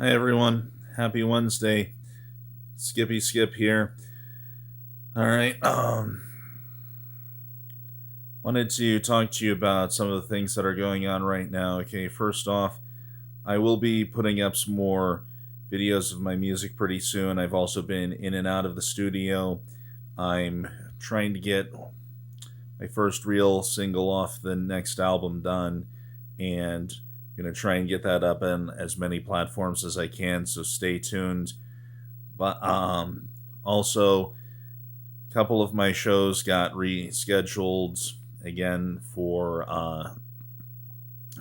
Hi everyone. Happy Wednesday. Skippy Skip here. All right. Wanted to talk to you about some of the things that are going on right now. Okay, first off, I will be putting up some more videos of my music pretty soon. I've also been in and out of the studio. I'm trying to get my first real single off the next album done, and I'm going to try and get that up on as many platforms as I can, so stay tuned. But also, a couple of my shows got rescheduled again for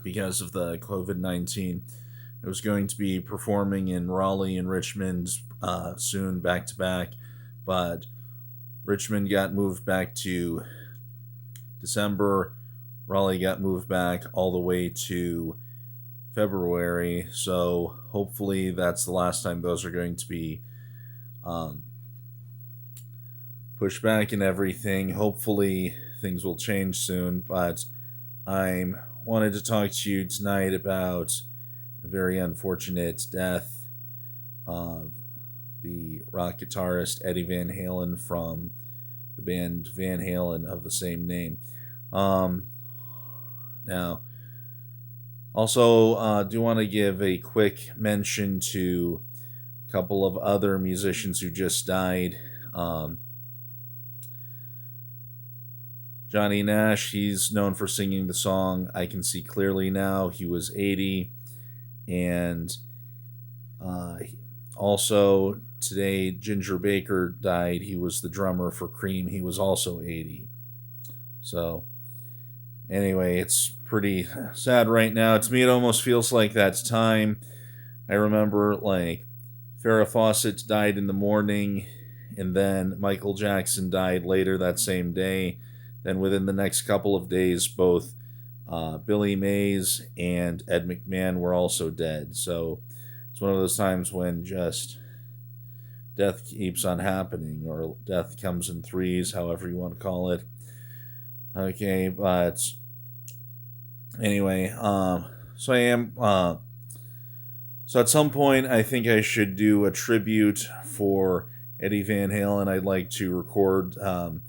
because of the COVID-19. I was going to be performing in Raleigh and Richmond soon, back to back, but Richmond got moved back to December. Raleigh got moved back all the way to February. So hopefully that's the last time those are going to be pushed back and everything. Hopefully things will change soon. But I wanted to talk to you tonight about a very unfortunate death of the rock guitarist Eddie Van Halen from the band Van Halen of the same name. Now, also, do want to give a quick mention to a couple of other musicians who just died. Johnny Nash, he's known for singing the song I Can See Clearly Now. He was 80. And also, today, Ginger Baker died. He was the drummer for Cream. He was also 80. So, anyway, it's pretty sad right now. To me, it almost feels like that's time. I remember, like, Farrah Fawcett died in the morning, and then Michael Jackson died later that same day. Then within the next couple of days, both Billy Mays and Ed McMahon were also dead. So it's one of those times when just death keeps on happening, or death comes in threes, however you want to call it. Okay, but anyway, so I am. So at some point, I think I should do a tribute for Eddie Van Halen. I'd like to record Van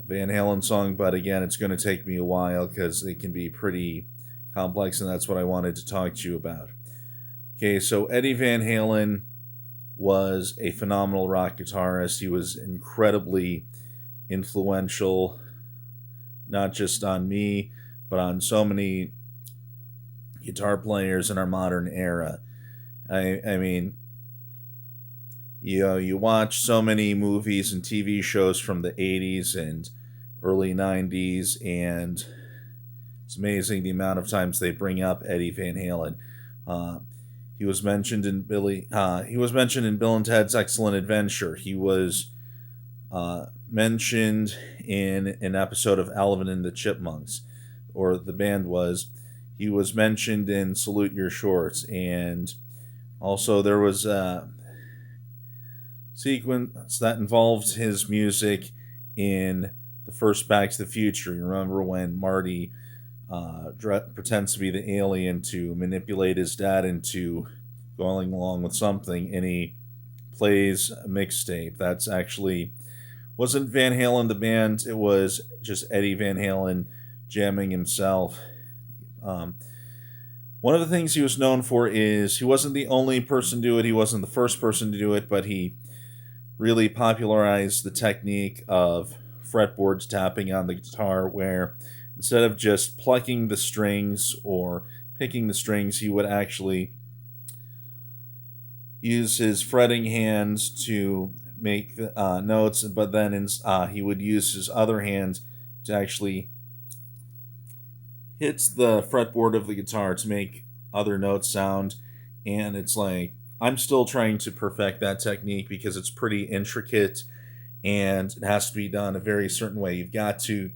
Halen song, but again, it's going to take me a while because it can be pretty complex, and that's what I wanted to talk to you about. Okay, so Eddie Van Halen was a phenomenal rock guitarist. He was incredibly influential, not just on me, but on so many guitar players in our modern era. I mean, you watch so many movies and TV shows from the 80s and early 90s, and it's amazing the amount of times they bring up Eddie Van Halen. He was mentioned in Bill and Ted's Excellent Adventure. He was mentioned in an episode of Alvin and the Chipmunks, or the band was. He was mentioned in Salute Your Shorts, and also there was a sequence that involved his music in the first Back to the Future. You remember when Marty pretends to be the alien to manipulate his dad into going along with something, and he plays a mixtape. That's actually wasn't Van Halen the band, it was just Eddie Van Halen jamming himself. One of the things he was known for is he wasn't the only person to do it, he wasn't the first person to do it, but he really popularized the technique of fretboard tapping on the guitar, where instead of just plucking the strings or picking the strings, he would actually use his fretting hands to make notes, but then he would use his other hand to actually hit the fretboard of the guitar to make other notes sound. And it's like, I'm still trying to perfect that technique because it's pretty intricate and it has to be done a very certain way. You've got to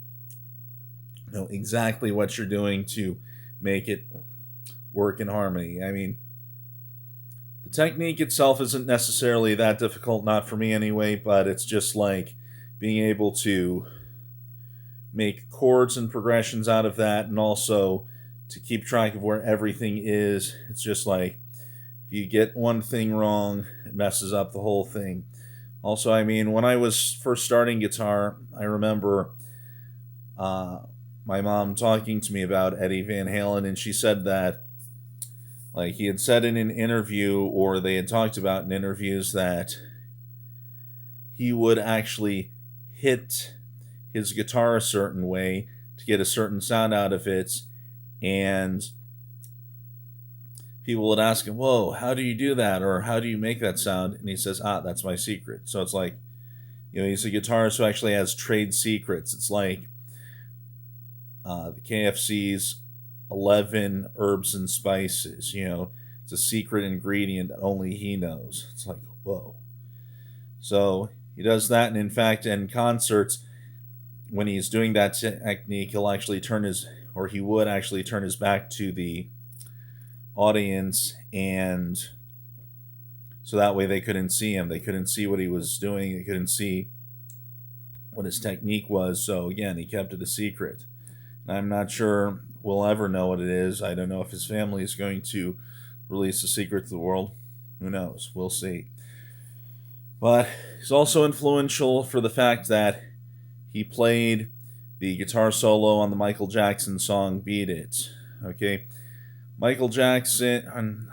know exactly what you're doing to make it work in harmony. I mean, the technique itself isn't necessarily that difficult, not for me anyway, but it's just like being able to make chords and progressions out of that, and also to keep track of where everything is. It's just like, if if you get one thing wrong, it messes up the whole thing. Also, I mean, when I was first starting guitar, I remember my mom talking to me about Eddie Van Halen, and she said that, like, he had said in an interview, or they had talked about in interviews, that he would actually hit his guitar a certain way to get a certain sound out of it, and people would ask him, "Whoa, how do you do that?" or "How do you make that sound?" And he says, "That's my secret." So it's like, he's a guitarist who actually has trade secrets. It's like the KFC's 11 herbs and spices. It's a secret ingredient that only he knows. It's like, whoa. So he does that, and in fact, in concerts, when he's doing that technique, he would actually turn his back to the audience, and so that way they couldn't see him. They couldn't see what he was doing. They couldn't see what his technique was. So again, he kept it a secret. And I'm not sure we'll ever know what it is. I don't know if his family is going to release the secret to the world. Who knows? We'll see. But he's also influential for the fact that he played the guitar solo on the Michael Jackson song "Beat It." Okay, Michael Jackson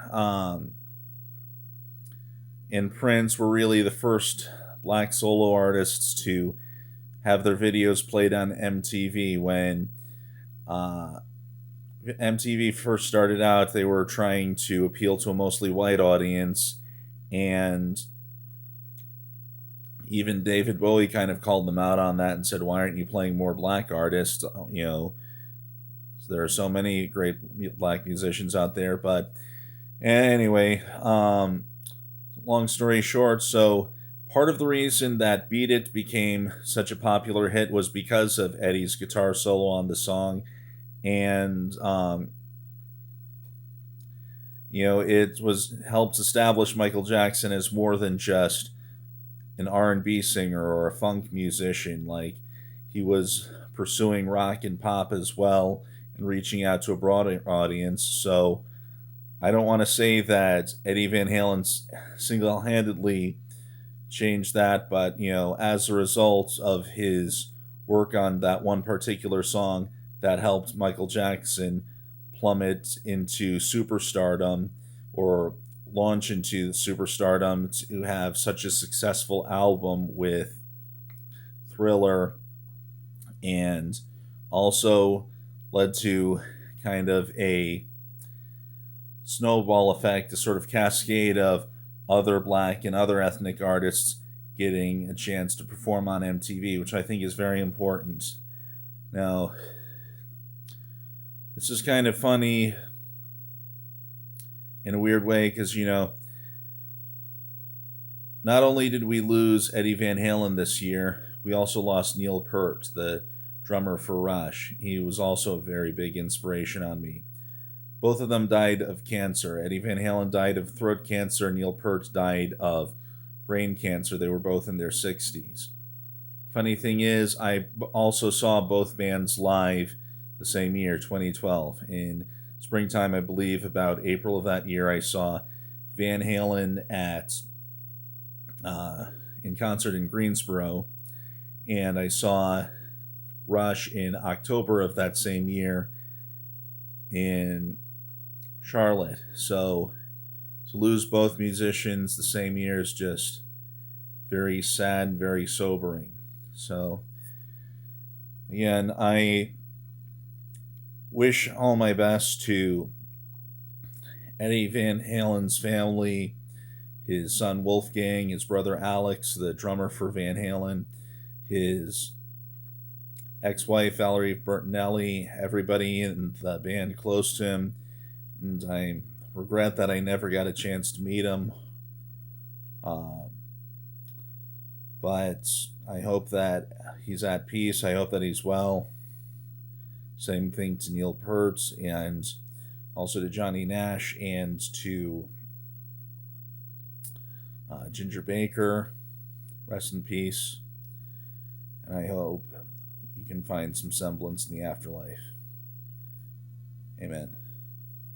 and Prince were really the first black solo artists to have their videos played on MTV. When MTV first started out, they were trying to appeal to a mostly white audience, and even David Bowie kind of called them out on that and said, "Why aren't you playing more black artists? There are so many great black musicians out there." But anyway, long story short, so part of the reason that "Beat It" became such a popular hit was because of Eddie's guitar solo on the song, and it was helped establish Michael Jackson as more than just an R&B singer or a funk musician. Like, he was pursuing rock and pop as well and reaching out to a broader audience. So I don't want to say that Eddie Van Halen single-handedly changed that, but as a result of his work on that one particular song, that helped Michael Jackson plummet into superstardom, or launch into superstardom, to have such a successful album with Thriller, and also led to kind of a snowball effect, a sort of cascade of other black and other ethnic artists getting a chance to perform on MTV, which I think is very important. Now, this is kind of funny in a weird way, because, not only did we lose Eddie Van Halen this year, we also lost Neil Peart, the drummer for Rush. He was also a very big inspiration on me. Both of them died of cancer. Eddie Van Halen died of throat cancer. Neil Peart died of brain cancer. They were both in their 60s. Funny thing is, I also saw both bands live the same year, 2012. In springtime, I believe, about April of that year, I saw Van Halen in concert in Greensboro, and I saw Rush in October of that same year in Charlotte. So to lose both musicians the same year is just very sad, very sobering. So again, I wish all my best to Eddie Van Halen's family, his son Wolfgang, his brother Alex, the drummer for Van Halen, his ex-wife Valerie Bertinelli, everybody in the band close to him. And I regret that I never got a chance to meet him. But I hope that he's at peace. I hope that he's well. Same thing to Neil Peart, and also to Johnny Nash, and to Ginger Baker. Rest in peace. And I hope you can find some semblance in the afterlife. Amen.